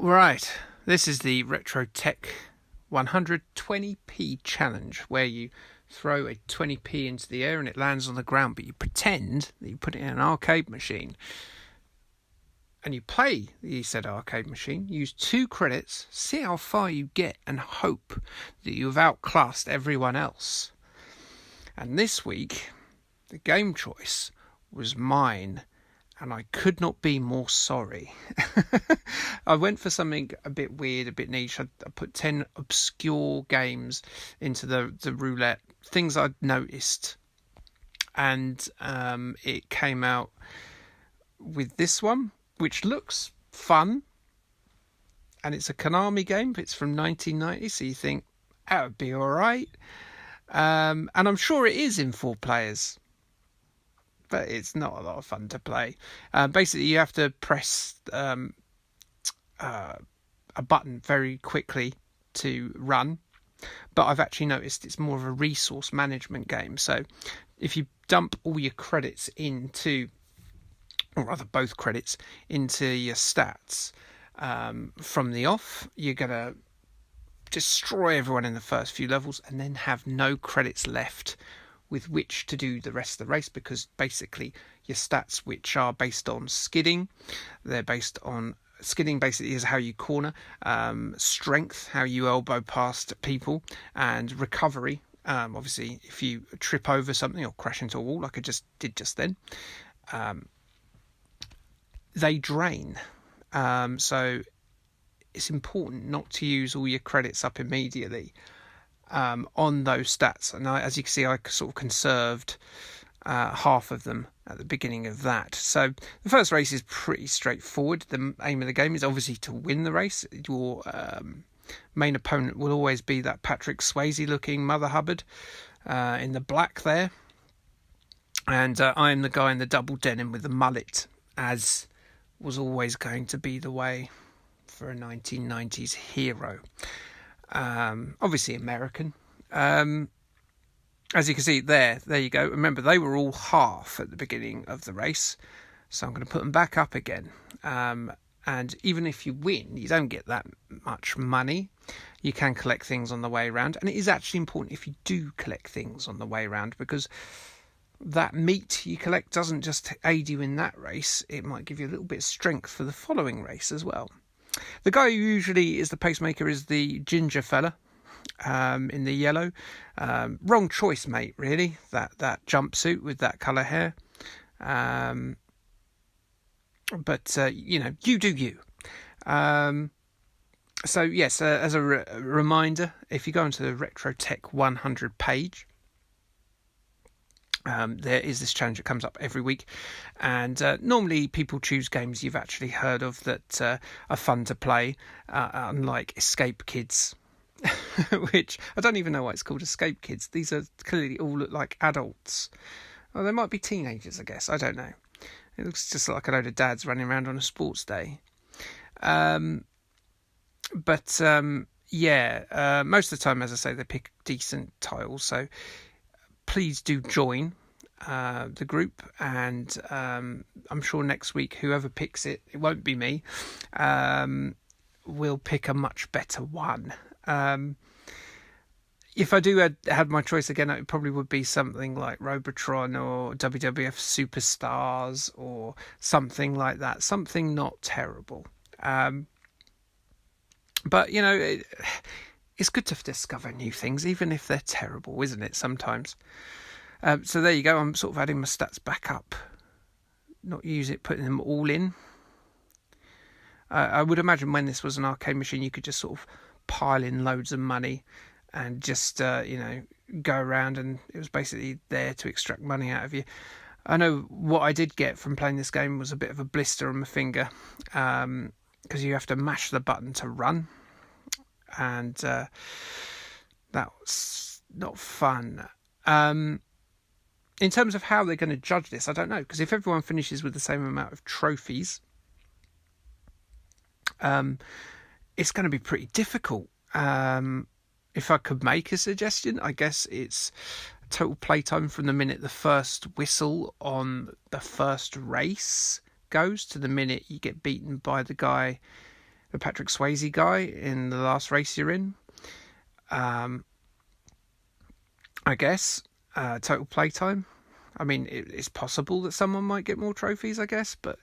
Right, this is the Retrotech 120p challenge, where you throw a 20p into the air and it lands on the ground, but you pretend that you put it in an arcade machine. And you play the said arcade machine, use 2 credits, see how far you get, and hope that you've outclassed everyone else. And this week, the game choice was mine, and I could not be more sorry. I went for something a bit weird, a bit niche. I put 10 obscure games into the roulette, things I'd noticed. And it came out with this one, which looks fun. And it's a Konami game. It's from 1990, so you think, that would be all right. And I'm sure it is in 4 players. But it's not a lot of fun to play. Basically, you have to press a button very quickly to run. But I've actually noticed it's more of a resource management game. So if you dump all your credits into, or rather both credits, into your stats from the off, you're going to destroy everyone in the first few levels and then have no credits left with which to do the rest of the race, because basically your stats, which are based on skidding, skidding basically is how you corner, strength, how you elbow past people, and recovery, obviously if you trip over something or crash into a wall like I just did just then, they drain. So it's important not to use all your credits up immediately on those stats. And as you can see, I sort of conserved half of them at the beginning of that. So the first race is pretty straightforward. The aim of the game is obviously to win the race. Your main opponent will always be that Patrick Swayze looking Mother Hubbard in the black there. And I am the guy in the double denim with the mullet, as was always going to be the way for a 1990s hero. Obviously American. As you can see there you go. Remember, they were all half at the beginning of the race, so I'm going to put them back up again. And even if you win, you don't get that much money. You can collect things on the way around, and it is actually important if you do collect things on the way around, because that meat you collect doesn't just aid you in that race, it might give you a little bit of strength for the following race as well. The guy who usually is the pacemaker is the ginger fella in the yellow. Wrong choice, mate, really, that jumpsuit with that colour hair. But you do you. So yes, as a reminder, if you go into the Retrotech 100 page, there is this challenge that comes up every week, and normally people choose games you've actually heard of that are fun to play, unlike Escape Kids, which I don't even know why it's called Escape Kids. These are clearly all look like adults. Well, they might be teenagers, I guess. I don't know. It looks just like a load of dads running around on a sports day. Most of the time, as I say, they pick decent titles, so please do join the group, and I'm sure next week whoever picks it won't be me, will pick a much better one. If I do had my choice again, it probably would be something like Robotron or WWF Superstars or something like that, something not terrible. But it's good to discover new things, even if they're terrible, isn't it, sometimes? So there you go. I'm sort of adding my stats back up. Not putting them all in. I would imagine when this was an arcade machine, you could just sort of pile in loads of money and just, go around, and it was basically there to extract money out of you. I know what I did get from playing this game was a bit of a blister on my finger, because you have to mash the button to run. And that was not fun. In terms of how they're going to judge this, I don't know, because if everyone finishes with the same amount of trophies, it's going to be pretty difficult. If I could make a suggestion, I guess it's total playtime from the minute the first whistle on the first race goes to the minute you get beaten by the guy the Patrick Swayze guy in the last race you're in. I guess total playtime. I mean, it's possible that someone might get more trophies, I guess, but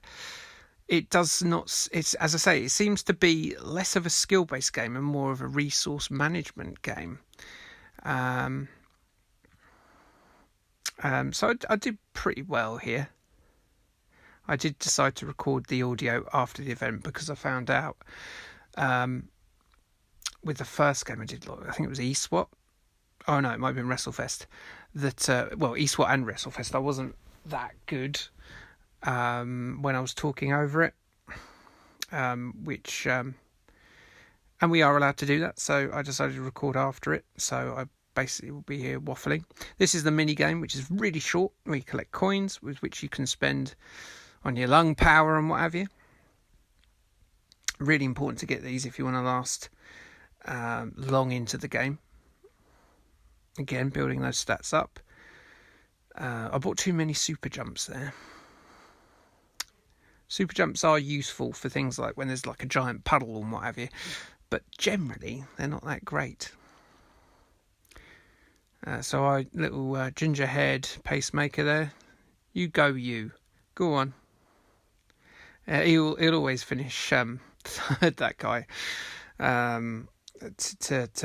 it does not. It's, as I say, it seems to be less of a skill-based game and more of a resource management game. So I did pretty well here. I did decide to record the audio after the event because I found out with the first game I did, I think it was eSWAT. Oh no, it might have been WrestleFest. That eSWAT and WrestleFest, I wasn't that good when I was talking over it, and we are allowed to do that. So I decided to record after it. So I basically will be here waffling. This is the mini game, which is really short, where you collect coins with which you can spend on your lung power and what have you. Really important to get these if you want to last long into the game. Again, building those stats up. I bought too many super jumps there. Super jumps are useful for things like when there's like a giant puddle and what have you, but generally they're not that great. So little ginger-haired pacemaker there. You. Go on. He'll always finish that guy. To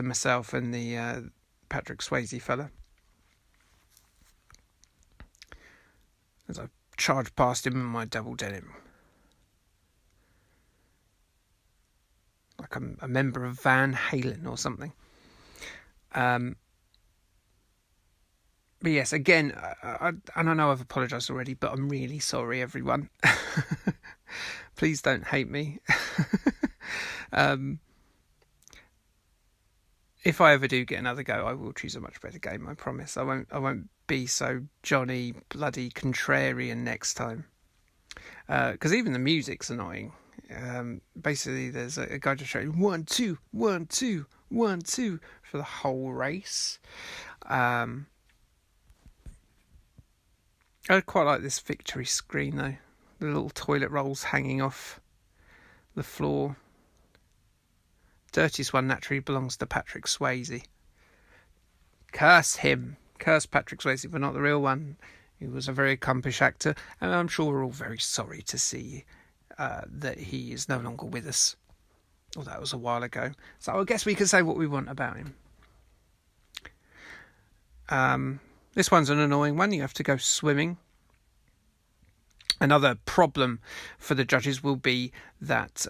myself and the Patrick Swayze fella. As I charged past him in my double denim. Like I'm a member of Van Halen or something. But yes, again, and I know I've apologised already, but I'm really sorry, everyone. Please don't hate me. If I ever do get another go, I will choose a much better game, I promise. I won't be so Johnny bloody contrarian next time. Because even the music's annoying. Basically, there's a guy just shouting 1, 2, 1, 2, 1, 2 for the whole race. I quite like this victory screen though. The little toilet rolls hanging off the floor. Dirtiest one naturally belongs to Patrick Swayze. Curse him. Curse Patrick Swayze, but not the real one. He was a very accomplished actor, and I'm sure we're all very sorry to see that he is no longer with us. Well, that was a while ago. So I guess we can say what we want about him. This one's an annoying one. You have to go swimming. Another problem for the judges will be that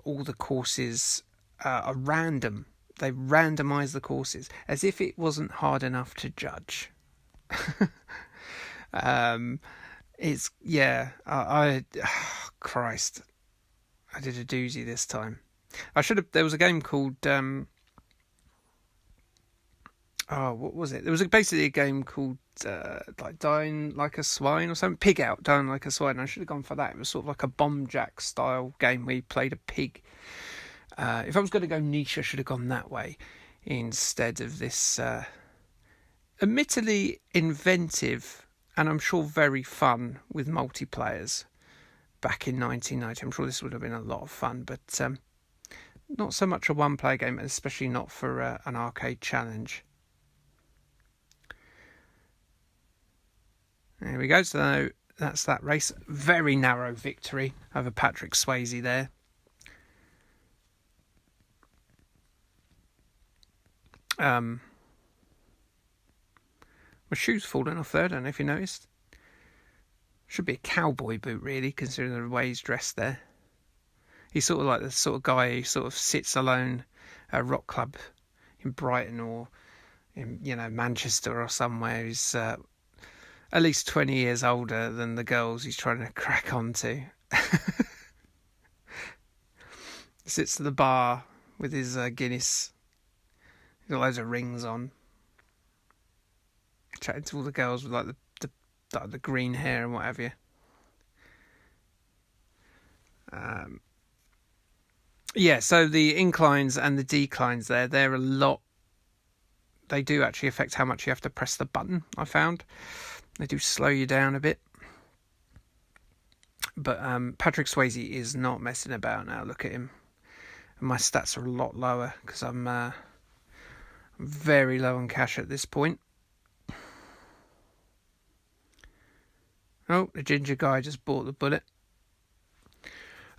all the courses are random. They randomise the courses as if it wasn't hard enough to judge. Christ, I did a doozy this time. There was a game called what was it? There was basically a game called like Dying Like a Swine or something. Pig Out, Dying Like a Swine. I should have gone for that. It was sort of like a bomb jack style game where you played a pig. If I was going to go niche, I should have gone that way instead of this admittedly inventive and I'm sure very fun with multiplayers back in 1990. I'm sure this would have been a lot of fun, but not so much a one-player game, especially not for an arcade challenge. There we go. So that's that race. Very narrow victory over Patrick Swayze there. My shoe's fallen off there. I don't know if you noticed. Should be a cowboy boot, really, considering the way he's dressed there. He's sort of like the sort of guy who sort of sits alone at a rock club in Brighton or in Manchester or somewhere. He's at least 20 years older than the girls he's trying to crack onto. Sits at the bar with his Guinness. He's got loads of rings on. Chatting to all the girls with like the green hair and what have you. So the inclines and the declines they're a lot. They do actually affect how much you have to press the button, I found. They do slow you down a bit. But Patrick Swayze is not messing about now. Look at him. and my stats are a lot lower because I'm very low on cash at this point. Oh, the ginger guy just bought the bullet.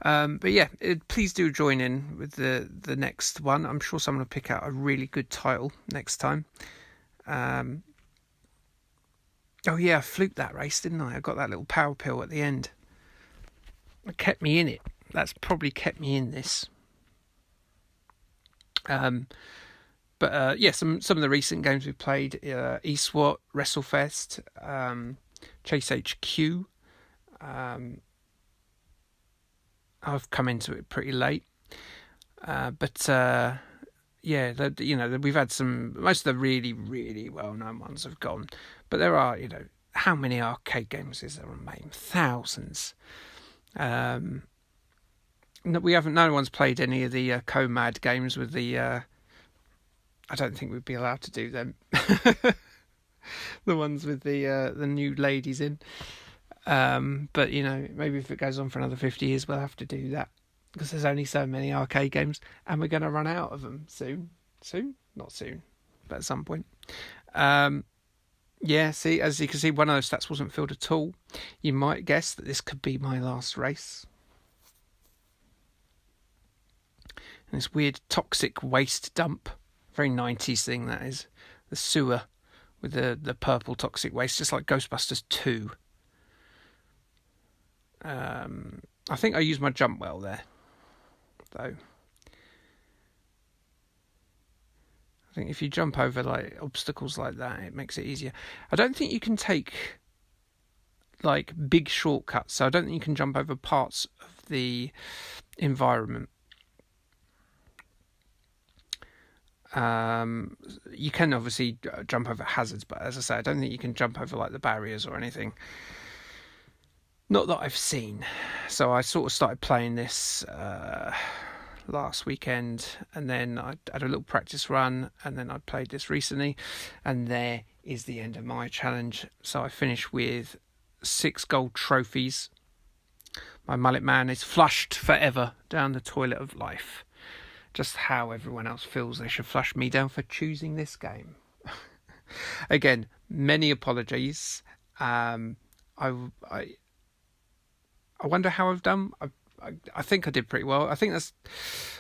But yeah, please do join in with the next one. I'm sure someone will pick out a really good title next time. Oh yeah, I fluked that race, didn't I? I got that little power pill at the end. It kept me in it. That's probably kept me in this. But yeah, some of the recent games we've played: eSWAT, WrestleFest, Chase HQ. I've come into it pretty late, but yeah, we've had some. Most of the really, really well-known ones have gone, but there are, how many arcade games is there on MAME? Thousands. No one's played any of the COMAD games with the. I don't think we'd be allowed to do them. The ones with the new ladies in. But maybe if it goes on for another 50 years, we'll have to do that because there's only so many arcade games, and we're going to run out of them soon. Not soon, but at some point. Yeah. See, as you can see, one of those stats wasn't filled at all. You might guess that this could be my last race. And this weird toxic waste dump, very 90s thing that is, the sewer with the purple toxic waste, just like Ghostbusters 2. I think I used my jump well there, though. I think if you jump over like obstacles like that, it makes it easier. I don't think you can take like big shortcuts, so I don't think you can jump over parts of the environment. You can obviously jump over hazards, but as I say, I don't think you can jump over like the barriers or anything. Not that I've seen. So I sort of started playing this last weekend, and then I had a little practice run, and then I played this recently, and there is the end of my challenge. So I finished with 6 gold trophies. My mullet man is flushed forever down the toilet of life. Just how everyone else feels they should flush me down for choosing this game. Again, many apologies. I wonder how I've done. I think I did pretty well. I think that's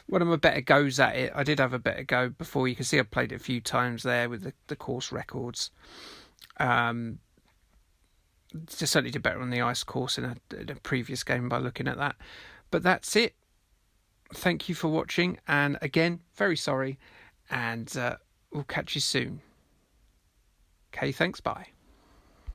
one of my better goes at it. I did have a better go before. You can see I played it a few times there with the course records. Just certainly did better on the ice course in a previous game by looking at that. But that's it. Thank you for watching, and again, very sorry, and we'll catch you soon. Okay, thanks, bye.